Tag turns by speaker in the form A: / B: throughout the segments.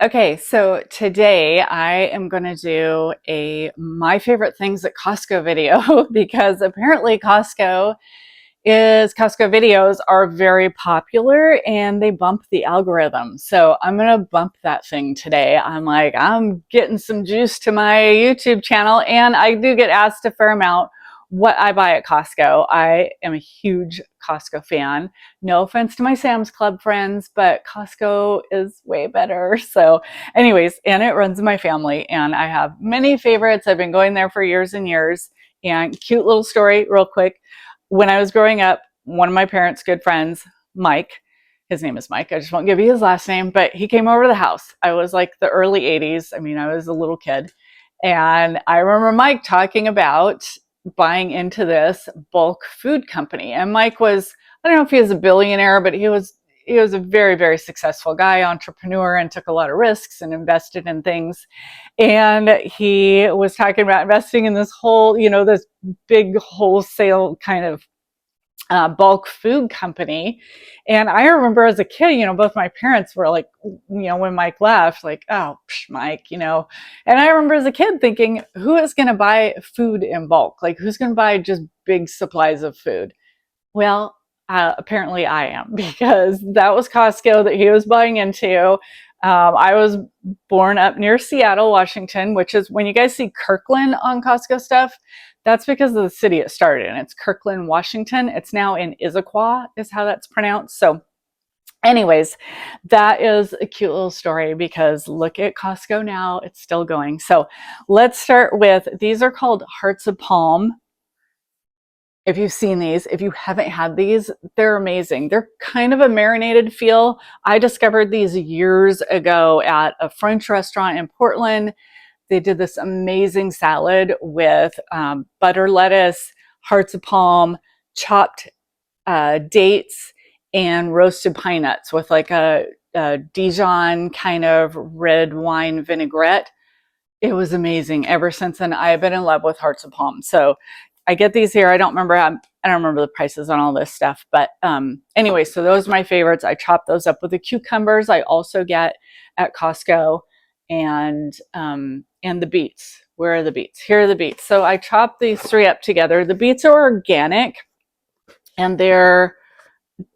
A: Okay, so today I am going to do a my favorite things at Costco video because apparently Costco videos are very popular and they bump the algorithm. So I'm going to bump that thing today. I'm getting some juice to my YouTube channel, and I do get asked a fair amount what I buy at Costco. I am a huge Costco fan. No offense to my Sam's Club friends, but Costco is way better. So anyways, and it runs in my family, and I have many favorites. I've been going there for years and years. And cute little story real quick. When I was growing up, one of my parents' good friends, Mike, his name is Mike, I just won't give you his last name, but he came over to the house. I was like the early 80s. I mean, I was a little kid. And I remember Mike talking about buying into this bulk food company. And Mike was, I don't know if he was a billionaire, but he was a very, very successful guy, entrepreneur, and took a lot of risks and invested in things. And he was talking about investing in this whole, this big wholesale kind of bulk food company. And I remember as a kid, both my parents were like, when Mike left, like, oh, Mike, and I remember as a kid thinking, who is going to buy food in bulk? Like, who's going to buy just big supplies of food? Well, apparently I am, because that was Costco that he was buying into. I was born up near Seattle, Washington, which is when you guys see Kirkland on Costco stuff, that's because of the city it started in. It's Kirkland, Washington. It's now in Issaquah is how that's pronounced. So anyways, that is a cute little story because look at Costco now. It's still going. So let's start with, these are called Hearts of Palm. If you've seen these, if you haven't had these, they're amazing. They're kind of a marinated feel. I discovered these years ago at a French restaurant in Portland. They did this amazing salad with butter lettuce, hearts of palm, chopped dates, and roasted pine nuts with like a Dijon kind of red wine vinaigrette. It was amazing. Ever since then, I've been in love with hearts of palm. So I get these here. I don't remember the prices on all this stuff, but anyway, so those are my favorites. I chop those up with the cucumbers I also get at Costco, and the beets. Where are the beets? Here are the beets. So I chop these three up together. The beets are organic, and they're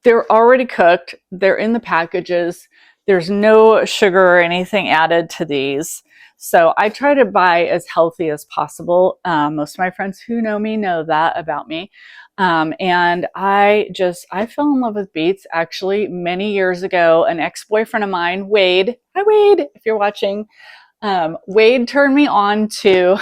A: already cooked. They're in the packages. There's no sugar or anything added to these. So I try to buy as healthy as possible. Most of my friends who know me know that about me. And I fell in love with beets actually many years ago. An ex-boyfriend of mine, Wade, hi Wade, if you're watching, Wade turned me on to,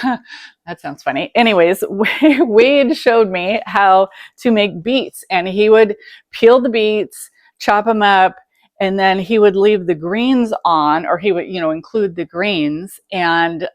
A: that sounds funny. Anyways, Wade showed me how to make beets, and he would peel the beets, chop them up, and then he would leave the greens on, or he would, include the greens and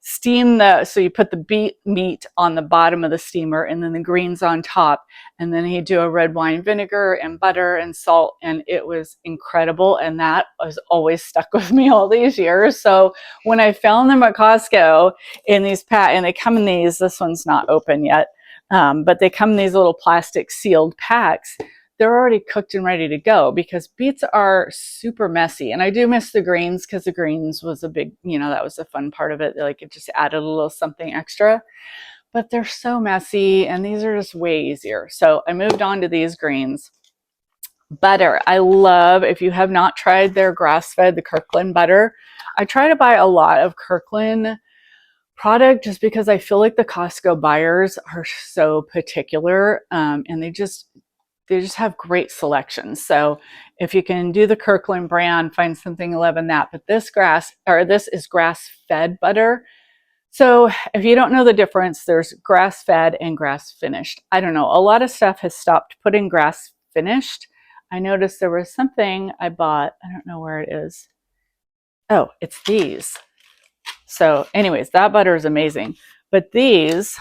A: steam so you put the beet meat on the bottom of the steamer and then the greens on top. And then he'd do a red wine vinegar and butter and salt, and it was incredible. And that was always stuck with me all these years. So when I found them at Costco in these and they come in these, this one's not open yet, but they come in these little plastic sealed packs. They're already cooked and ready to go, because beets are super messy. And I do miss the greens, because the greens was a big, that was the fun part of it. Like, it just added a little something extra, but they're so messy, and these are just way easier. So I moved on to these greens. Butter. I love, if you have not tried their grass-fed, the Kirkland butter. I try to buy a lot of Kirkland product just because I feel like the Costco buyers are so particular, and they just have great selections. So if you can do the Kirkland brand, find something 11 that. But this is grass-fed butter. So if you don't know the difference, there's grass-fed and grass-finished. I don't know. A lot of stuff has stopped putting grass-finished. I noticed there was something I bought. I don't know where it is. Oh, it's these. So anyways, that butter is amazing. But these,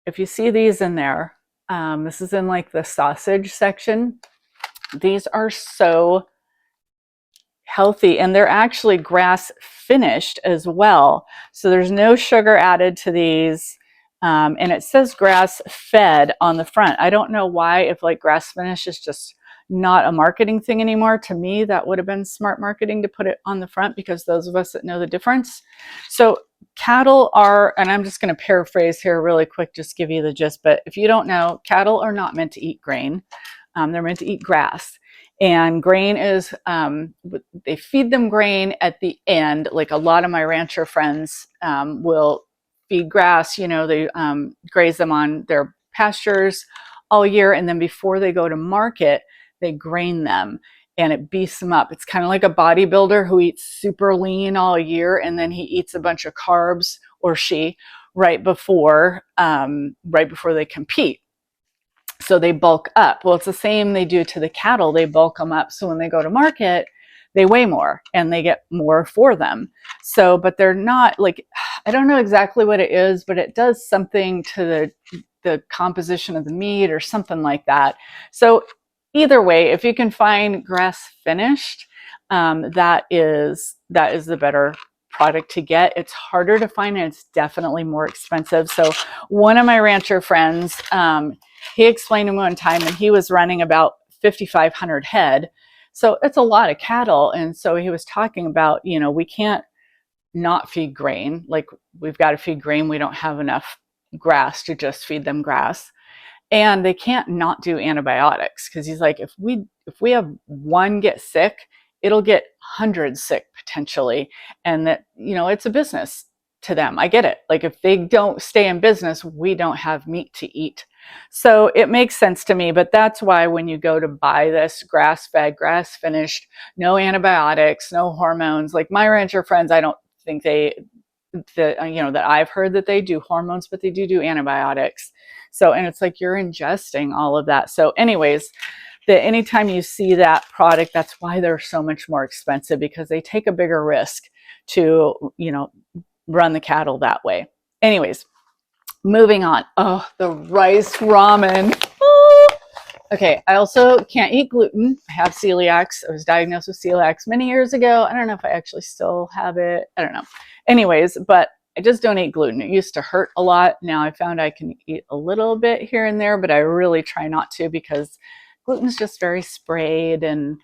A: if you see these in there, this is in like the sausage section. These are so healthy, and they're actually grass finished as well. So there's no sugar added to these. And it says grass fed on the front. I don't know why, if like grass finished is just not a marketing thing anymore. To me, that would have been smart marketing to put it on the front, because those of us that know the difference. So cattle are, and I'm just going to paraphrase here really quick, just give you the gist, but if you don't know, cattle are not meant to eat grain. They're meant to eat grass. And grain is, they feed them grain at the end. Like a lot of my rancher friends will feed grass, you know, they graze them on their pastures all year. And then before they go to market, they grain them and it beefs them up. It's kind of like a bodybuilder who eats super lean all year and then he eats a bunch of carbs, or she, right before they compete. So they bulk up. Well, it's the same they do to the cattle. They bulk them up. So when they go to market, they weigh more and they get more for them. So, but they're not like, I don't know exactly what it is, but it does something to the composition of the meat or something like that. So either way, if you can find grass finished, that is the better product to get. It's harder to find and it's definitely more expensive. So one of my rancher friends, he explained to me one time, and he was running about 5,500 head. So it's a lot of cattle. And so he was talking about, you know, we can't not feed grain. Like we've got to feed grain. We don't have enough grass to just feed them grass. And they can't not do antibiotics, because he's like, if we have one get sick, it'll get hundreds sick potentially. And that, you know, it's a business to them. I get it. Like if they don't stay in business, we don't have meat to eat. So it makes sense to me, but that's why when you go to buy this grass-fed, grass-finished, no antibiotics, no hormones, like my rancher friends, I don't think that I've heard that they do hormones, but they do antibiotics. So, and it's like you're ingesting all of that. So anyways, anytime you see that product, that's why they're so much more expensive, because they take a bigger risk to, you know, run the cattle that way. Anyways, moving on. Oh, the rice ramen. Oh. Okay, I also can't eat gluten. I have celiacs. I was diagnosed with celiacs many years ago. I don't know if I actually still have it. I don't know. Anyways, but I just don't eat gluten. It used to hurt a lot. Now I found I can eat a little bit here and there, but I really try not to, because gluten is just very sprayed and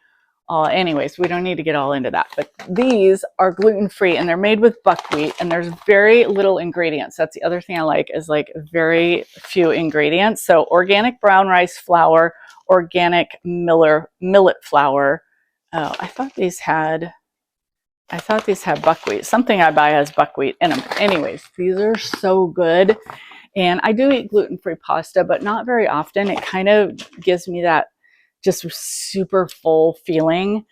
A: anyways, we don't need to get all into that. But these are gluten-free and they're made with buckwheat and there's very little ingredients. That's the other thing I like, is like very few ingredients. So organic brown rice flour, organic millet flour. Oh, I thought these had buckwheat. Something I buy has buckwheat in them. Anyways, these are so good. And I do eat gluten-free pasta, but not very often. It kind of gives me that just super full feeling.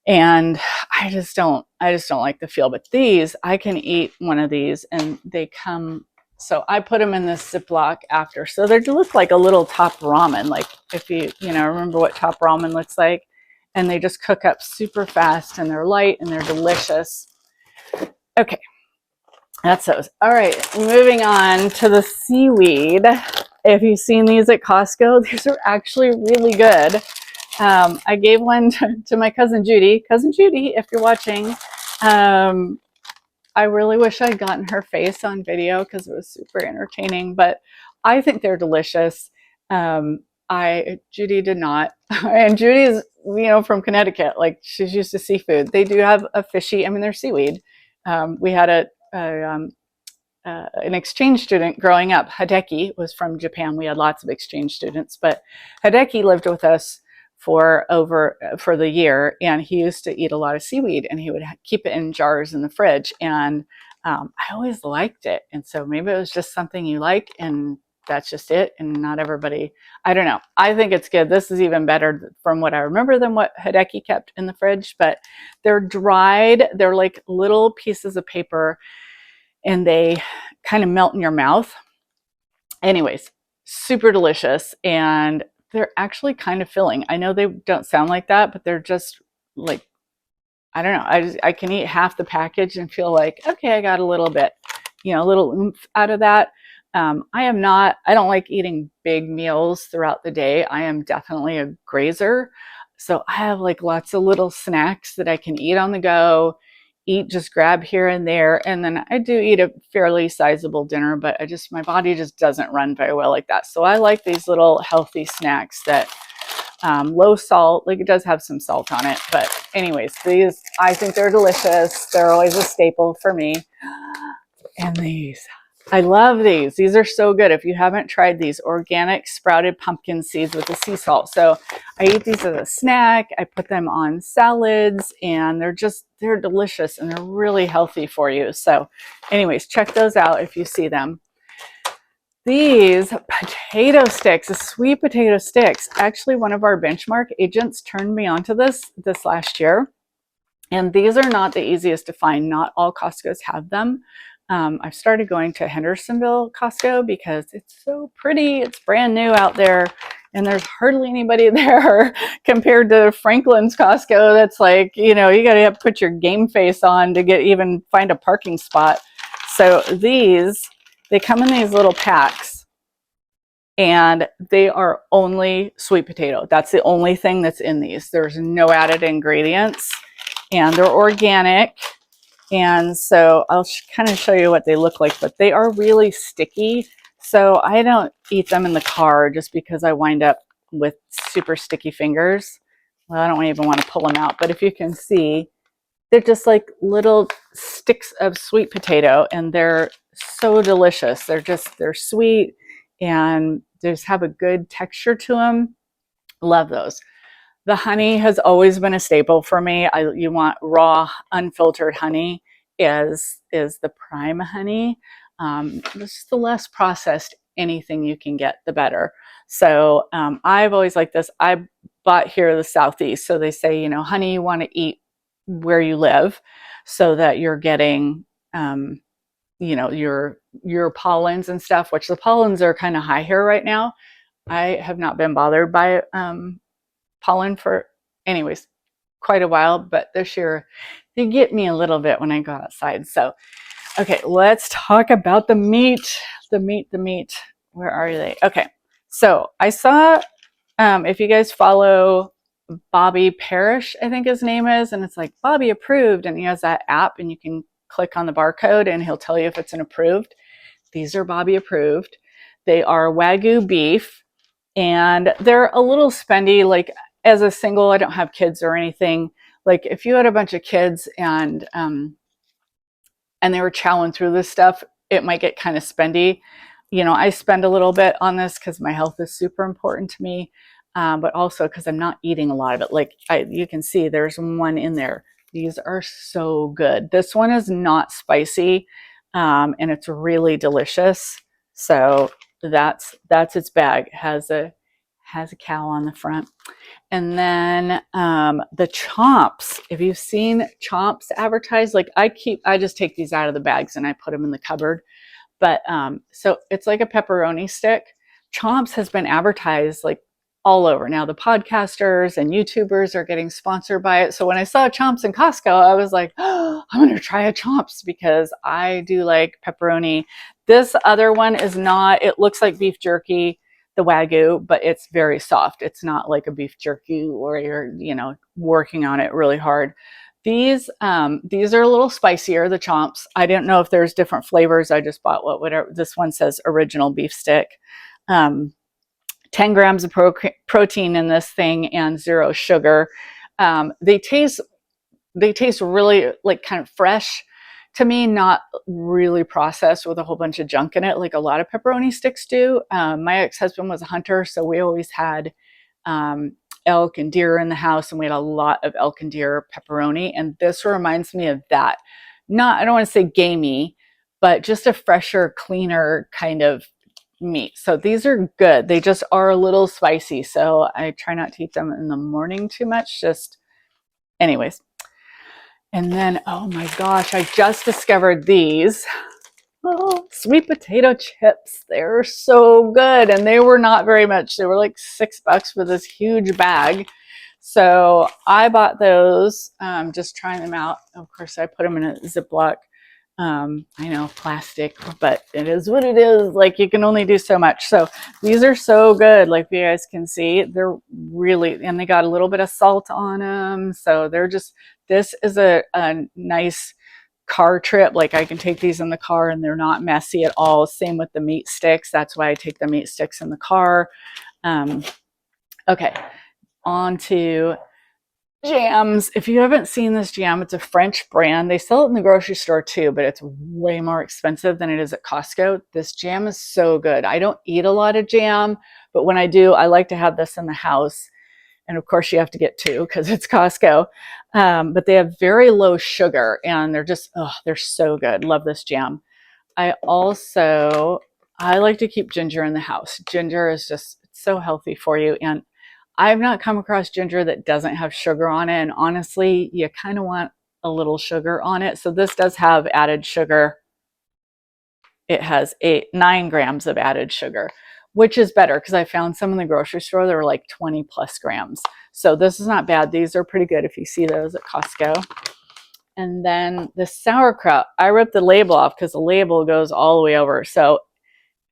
A: And I just don't like the feel. But these, I can eat one of these and they come, so I put them in this Ziploc after. So they look like a little top ramen. Like if you remember what top ramen looks like. And they just cook up super fast and they're light and they're delicious. Okay, that's those. All right, moving on to the seaweed. If you've seen these at Costco, these are actually really good. I gave one to my cousin Judy. Cousin Judy, if you're watching, I really wish I'd gotten her face on video because it was super entertaining, but I think they're delicious. Judy did not. And Judy's, from Connecticut, like she's used to seafood. They do have a fishy, they're seaweed. We had an exchange student growing up. Hideki was from Japan. We had lots of exchange students, but Hideki lived with us for the year, and he used to eat a lot of seaweed, and he would keep it in jars in the fridge. And I always liked it, and so maybe it was just something you like, and that's just it. And not everybody. I don't know. I think it's good. This is even better from what I remember than what Hideki kept in the fridge. But they're dried. They're like little pieces of paper, and they kind of melt in your mouth. Anyways, super delicious, and they're actually kind of filling. I know they don't sound like that, but they're just like, I don't know. I can eat half the package and feel like, okay, I got a little bit, a little oomph out of that. I don't like eating big meals throughout the day. I am definitely a grazer. So I have like lots of little snacks that I can eat on the go, just grab here and there. And then I do eat a fairly sizable dinner, but my body just doesn't run very well like that. So I like these little healthy snacks that low salt. Like, it does have some salt on it, but anyways, these, I think they're delicious. They're always a staple for me. And these, I love these. These are so good. If you haven't tried these, organic sprouted pumpkin seeds with the sea salt. So I eat these as a snack. I put them on salads, and they're delicious, and they're really healthy for you. So anyways, check those out if you see them. These potato sticks, the sweet potato sticks. Actually, one of our benchmark agents turned me onto this last year. And these are not the easiest to find. Not all Costco's have them. I've started going to Hendersonville Costco because it's so pretty. It's brand new out there, and there's hardly anybody there compared to Franklin's Costco. That's like, you got to put your game face on to even find a parking spot. So these, they come in these little packs, and they are only sweet potato. That's the only thing that's in these. There's no added ingredients, and they're organic. And so I'll kind of show you what they look like, but they are really sticky. So I don't eat them in the car just because I wind up with super sticky fingers. Well, I don't even want to pull them out, but if you can see, they're just like little sticks of sweet potato, and they're so delicious. They're sweet, and they just have a good texture to them. Love those. The honey has always been a staple for me. You want raw, unfiltered honey is the prime honey. This is the less processed anything you can get, the better. So I've always liked this. I bought here in the Southeast. So they say, honey you want to eat where you live so that you're getting, your pollens and stuff, which the pollens are kind of high here right now. I have not been bothered by pollen for quite a while, but this year they get me a little bit when I go outside. So okay, let's talk about the meat. The meat. Where are they? Okay, so I saw, if you guys follow Bobby Parrish, I think his name is, and it's like Bobby approved, and he has that app, and you can click on the barcode and he'll tell you if it's an approved. These are Bobby approved. They are Wagu beef, and they're a little spendy. Like, as a single, I don't have kids or anything. Like, if you had a bunch of kids and they were chowing through this stuff, it might get kind of spendy. I spend a little bit on this because my health is super important to me, but also because I'm not eating a lot of it. Like, you can see there's one in there. These are so good. This one is not spicy, and it's really delicious. So that's its bag. It has a cow on the front. And then the Chomps, if you've seen Chomps advertised, like I just take these out of the bags and I put them in the cupboard. But so it's like a pepperoni stick. Chomps has been advertised like all over. Now the podcasters and YouTubers are getting sponsored by it. So when I saw Chomps in Costco, I was like, oh, I'm going to try a Chomps because I do like pepperoni. This other one is not, it looks like beef jerky, the Wagyu, but it's very soft. It's not like a beef jerky where you're, working on it really hard. These are a little spicier, the Chomps. I didn't know if there's different flavors. I just bought whatever. This one says original beef stick. 10 grams of protein in this thing and 0 sugar. They taste really like kind of fresh to me, not really processed with a whole bunch of junk in it like a lot of pepperoni sticks do. My ex-husband was a hunter, so we always had elk and deer in the house, and we had a lot of elk and deer pepperoni, and this reminds me of that. I don't want to say gamey, but just a fresher, cleaner kind of meat. So these are good. They just are a little spicy, so I try not to eat them in the morning too much, just anyways. And then, oh my gosh, I just discovered these. Oh, sweet potato chips. They're so good. And they were not very much. They were like $6 for this huge bag. So I bought those, just trying them out. Of course, I put them in a Ziploc. I know, plastic, but it is what it is. Like, you can only do so much. So these are so good. Like you guys can see, they're really, and they got a little bit of salt on them. So they're just, this is a nice car trip. Like, I can take these in the car and they're not messy at all. Same with the meat sticks. That's why I take the meat sticks in the car. Okay. onto jams. If you haven't seen this jam, it's a French brand. They sell it in the grocery store too, but it's way more expensive than it is at Costco. This jam is so good. I don't eat a lot of jam, but when I do, I like to have this in the house. And of course you have to get two because it's Costco. But they have very low sugar and they're just, oh, they're so good. Love this jam. I like to keep ginger in the house. Ginger is just so healthy for you. And I've not come across ginger that doesn't have sugar on it. And honestly, you kind of want a little sugar on it. So this does have added sugar. It has 9 grams of added sugar, which is better because I found some in the grocery store that were like 20 plus grams. So this is not bad. These are pretty good if you see those at Costco. And then the sauerkraut, I ripped the label off because the label goes all the way over. So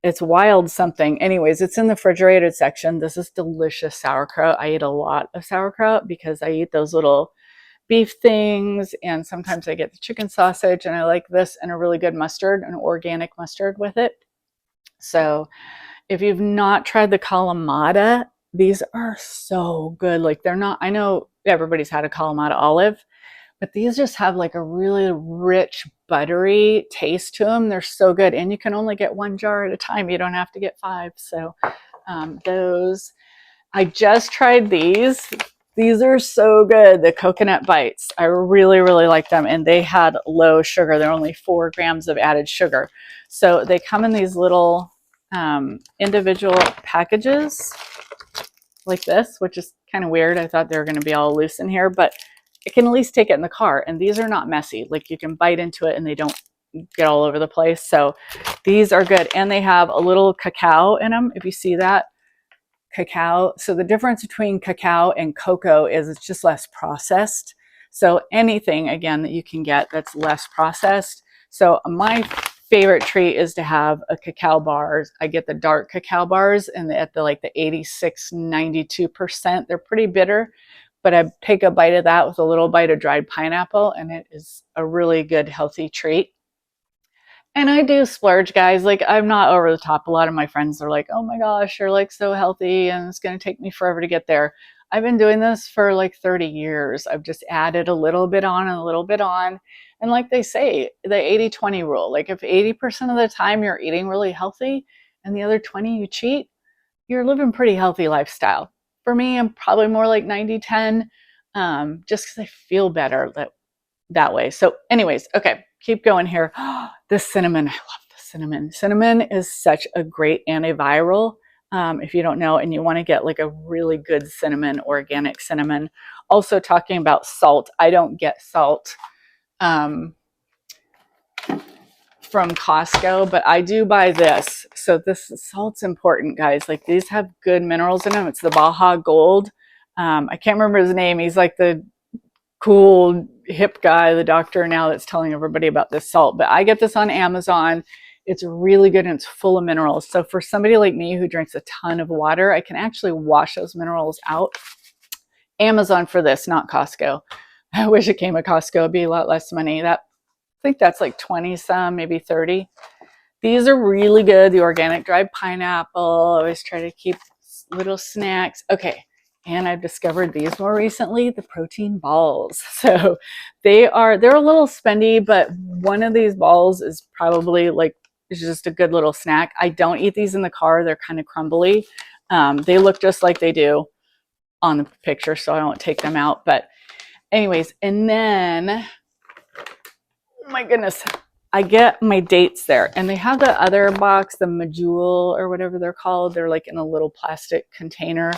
A: it's wild something. Anyways, it's in the refrigerated section. This is delicious sauerkraut. I eat a lot of sauerkraut because I eat those little beef things, and sometimes I get the chicken sausage, and I like this and a really good mustard, an organic mustard with it. So if you've not tried the Kalamata, these are so good. Like they're not, I know everybody's had a Kalamata olive, but these just have like a really rich, buttery taste to them. They're so good. And you can only get 1 jar at a time. You don't have to get 5. So those, I just tried these. These are so good. The coconut bites. I really, really like them. And they had low sugar. They're only 4 grams of added sugar. So they come in these little individual packages like this, which is kind of weird. I thought they were going to be all loose in here, but I can at least take it in the car, and these are not messy. Like you can bite into it and they don't get all over the place. So these are good. And they have a little cacao in them. If you see that, cacao. So the difference between cacao and cocoa is it's just less processed. So anything, again, that you can get that's less processed. So my favorite treat is to have a cacao bars. I get the dark cacao bars and at the 86, 92%. They're pretty bitter, but I take a bite of that with a little bite of dried pineapple, and it is a really good, healthy treat. And I do splurge, guys. Like, I'm not over the top. A lot of my friends are like, oh my gosh, you're like so healthy and it's going to take me forever to get there. I've been doing this for like 30 years. I've just added a little bit on and a little bit on. And like they say, the 80-20 rule, like if 80% of the time you're eating really healthy and the other 20 you cheat, you're living pretty healthy lifestyle. For me, I'm probably more like 90-10, just because I feel better that way. So anyways, okay, keep going here. The cinnamon, I love the cinnamon. Cinnamon is such a great antiviral. If you don't know and you want to get like a really good cinnamon, organic cinnamon. Also talking about salt, I don't get salt from Costco, but I do buy this. So this salt's important, guys. Like these have good minerals in them. It's the Baja Gold. I can't remember his name. He's like the cool hip guy, the doctor now that's telling everybody about this salt. But I get this on Amazon. It's really good and it's full of minerals. So for somebody like me who drinks a ton of water, I can actually wash those minerals out. Amazon for this, not Costco. I wish it came at Costco. It'd be a lot less money. I think that's like 20 some, maybe 30. These are really good. The organic dried pineapple. I always try to keep little snacks. Okay. And I've discovered these more recently, the protein balls. So they're a little spendy, but one of these balls is probably like, it's just a good little snack. I don't eat these in the car. They're kind of crumbly. They look just like they do on the picture, so I won't take them out. But anyways, and then, oh my goodness, I get my dates there. And they have the other box, the Medjool or whatever they're called. They're like in a little plastic container.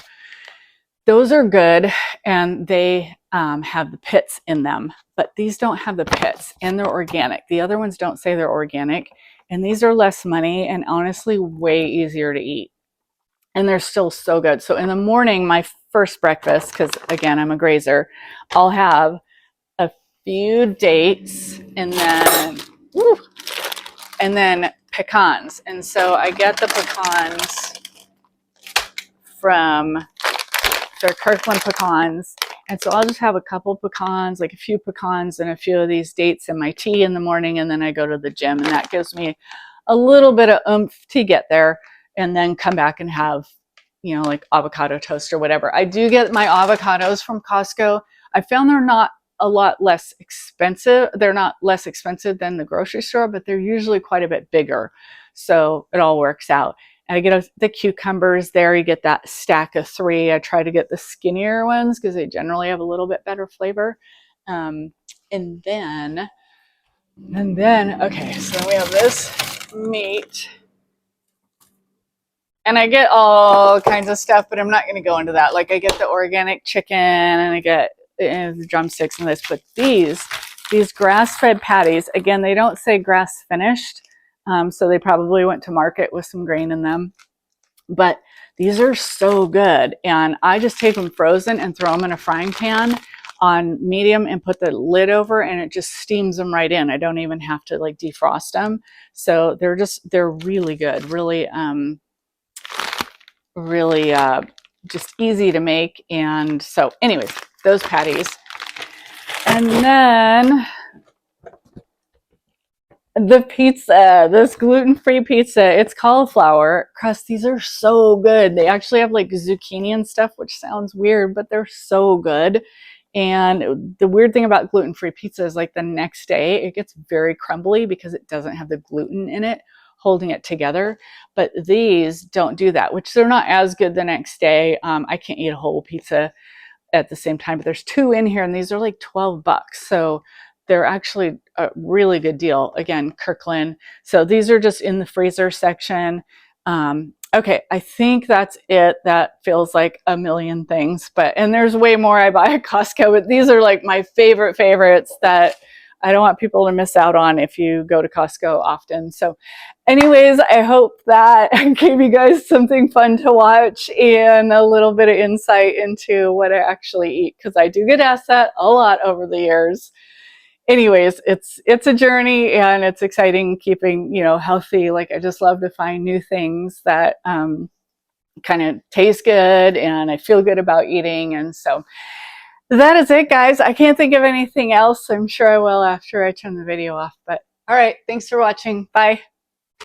A: Those are good, and they have the pits in them, but these don't have the pits, and they're organic. The other ones don't say they're organic, and these are less money and honestly way easier to eat. And they're still so good. So in the morning, my first breakfast, because again, I'm a grazer, I'll have a few dates and then pecans. And so I get the pecans from their Kirkland pecans. And so I'll just have a couple pecans, like a few pecans and a few of these dates in my tea in the morning. And then I go to the gym, and that gives me a little bit of oomph to get there and then come back and have you know, like avocado toast or whatever. I do get my avocados from Costco. I found they're not a lot less expensive. They're not less expensive than the grocery store, but they're usually quite a bit bigger. So it all works out. And I get the cucumbers there. You get that stack of 3. I try to get the skinnier ones because they generally have a little bit better flavor. And then, okay, so then we have this meat. And I get all kinds of stuff, but I'm not going to go into that. Like I get the organic chicken and I get the drumsticks and this, but these grass-fed patties, again, they don't say grass finished. So they probably went to market with some grain in them, but these are so good. And I just take them frozen and throw them in a frying pan on medium and put the lid over, and it just steams them right in. I don't even have to like defrost them. So they're really good. Really, just easy to make. And so anyways, those patties. And then the pizza, this gluten-free pizza, it's cauliflower crust. These are so good. They actually have like zucchini and stuff, which sounds weird, but they're so good. And the weird thing about gluten-free pizza is like the next day it gets very crumbly because it doesn't have the gluten in it holding it together. But these don't do that, which they're not as good the next day. I can't eat a whole pizza at the same time, but there's 2 in here and these are like $12. So they're actually a really good deal. Again, Kirkland. So these are just in the freezer section. Okay, I think that's it. That feels like a million things, and there's way more I buy at Costco, but these are like my favorites that I don't want people to miss out on if you go to Costco often. So anyways, I hope that gave you guys something fun to watch and a little bit of insight into what I actually eat, because I do get asked that a lot over the years. Anyways, it's a journey and it's exciting keeping, you know, healthy. Like I just love to find new things that kind of taste good and I feel good about eating. And so that is it, guys. I can't think of anything else. I'm sure I will after I turn the video off. But all right, thanks for watching. Bye.